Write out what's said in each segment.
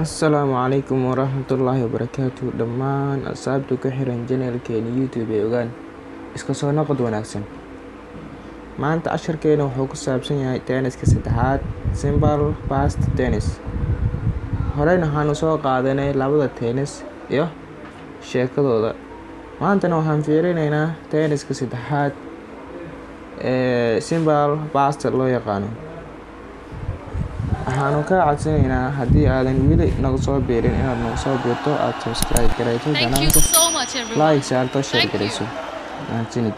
Asalaamu calaykum waraxmatullaahi wabarakaatuh dhammaan asxaabta ku xiran channelkeena YouTube ee OGAAN iska soo noqod wanaagsan. Maanta casharkeena wuxuu ku saabsan yahay teeniska saddexaad simple past tense. Horeyna waxaanu soo qaadanay labada teenis iyo sheekadooda. Maantana waxaan fiirinaynaa teeniska saddexaad ee simple past loo yaqaano. waxaanu ka codsanaynaa haddii aadan weli nagu soo biirin inaad nagu soo biirto aad subscribe garayso kanaalka like saarto share garayso mahadsanid.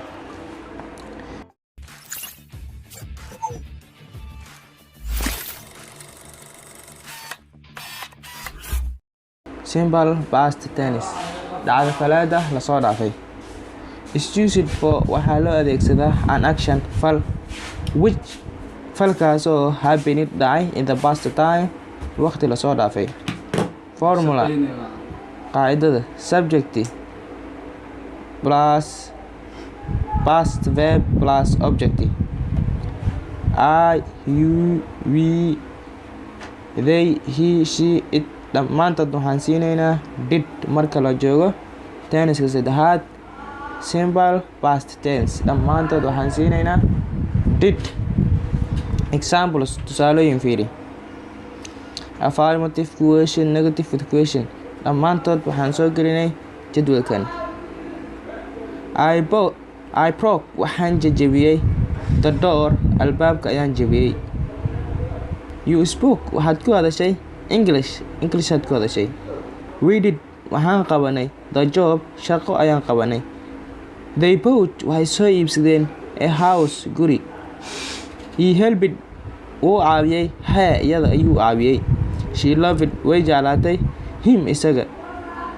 Simple past tense dhacdo kaleeda lasoo dhaafay. Is used for waxaa loo adeegsadaa an action fal which falkaasoo happened dhacay in the past time waqti lasoo dhaafay. Formula qaacidada subject plus past verb plus object. I, you, we, they, he, she, it dhammaantood waxaan siinaynaa did marka la joogo tenniska saddexaad simple past tense dhammaantood waxaan siinaynaa did. Examples tusaalooyin fiiri. Affirmative question, negative question dhammaantood waxaan soo gelinay jadwalkan. I broke waxaan jajabiyey the door albaabka ayaan jabiyey. You spoke waxaad ku hadashay English aad ku hadashay. We did waxaan qabanay the job shaqo ayaan qabanay. They bought waxay soo iibsadeen a house guri. He helped wuu caawiyey her iyada ayuu caawiyey. She loved way jeclaatay him isaga.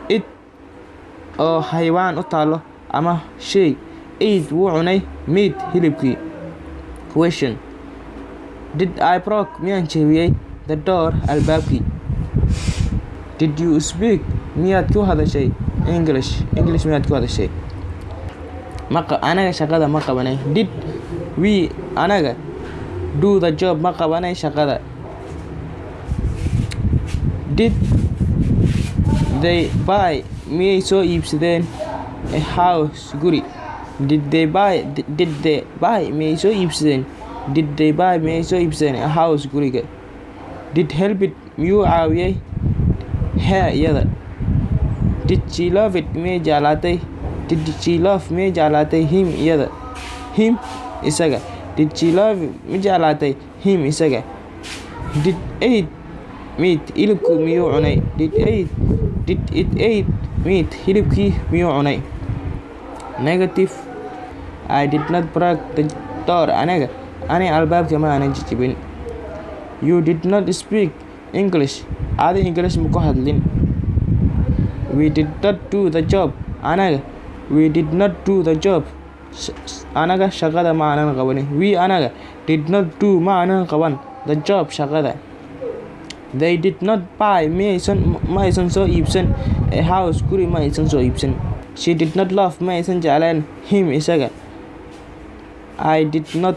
It oo xayawaan u taalo ama shay. Ate wuu cunay meat hilibkii. Question did I broke miyaan jebiyey the door albaabkii. Did you speak miyaad ku hadashay English miyaad ku hadashay. Anaga shaqada ma qabanay. Did we anaga do the job ma qabanay shaqada. Did they buy miyay soo iibsadeen a house guri. Did they buy miyay soo iibsadeen a house guriga. Did help it miyuu caawiyey her iyada. Did she love it miyay jeclaatay him iyada. Him isaga. Did she love ma jeclaatay him isaga. Did eat meat hilibku miyuu cunay. Did it eat meat hilibkii miyuu cunay. Negative I did not break the door ani albaabka ma aanan jajabin. You did not speak English adi English ma ku hadlin. We did not do the job anaga shaqada ma aanan qabanin. We anaga did not do ma aanan qaban the job shaqada. They did not buy ma aysan soo iibsan a house guri ma aysan soo iibsan. She did not love ma aysan jeclaan him isaga. It did not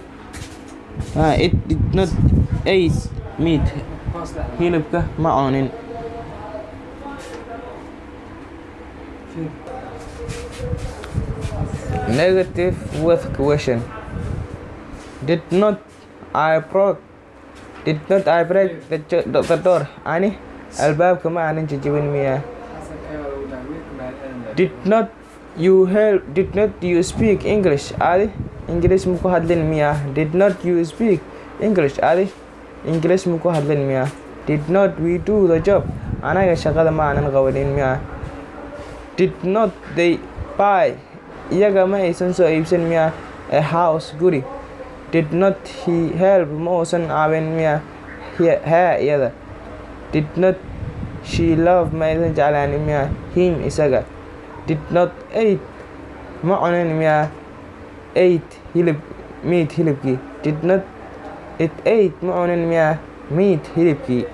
eat meat hilibka ma cunin. Negative with question did not I break the door ani albaabka ma aanan jajabin miya. Did not you speak English adi English ma ku hadlin miya. Did not you speak English adi English ma ku hadlin miya. Did not we do the job anaga shaqada ma aanan qabanin miya. Did not they buy iyaga ma aysan soo iibsan miya a house guri. Did not he help ma uusan caawin miya her iyada. Did not she love ma aysan jeclaan miya him isaga. Did not eat ma cunin miya ate meat hilibkii. Did not it ate ma cunin miya meat hilibkii.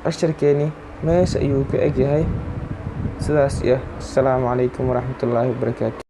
casharkeeni meesha ayuu ka egyahay sidaas iyo asalaamu calaykum waraxmatullaahi wabarakaatu.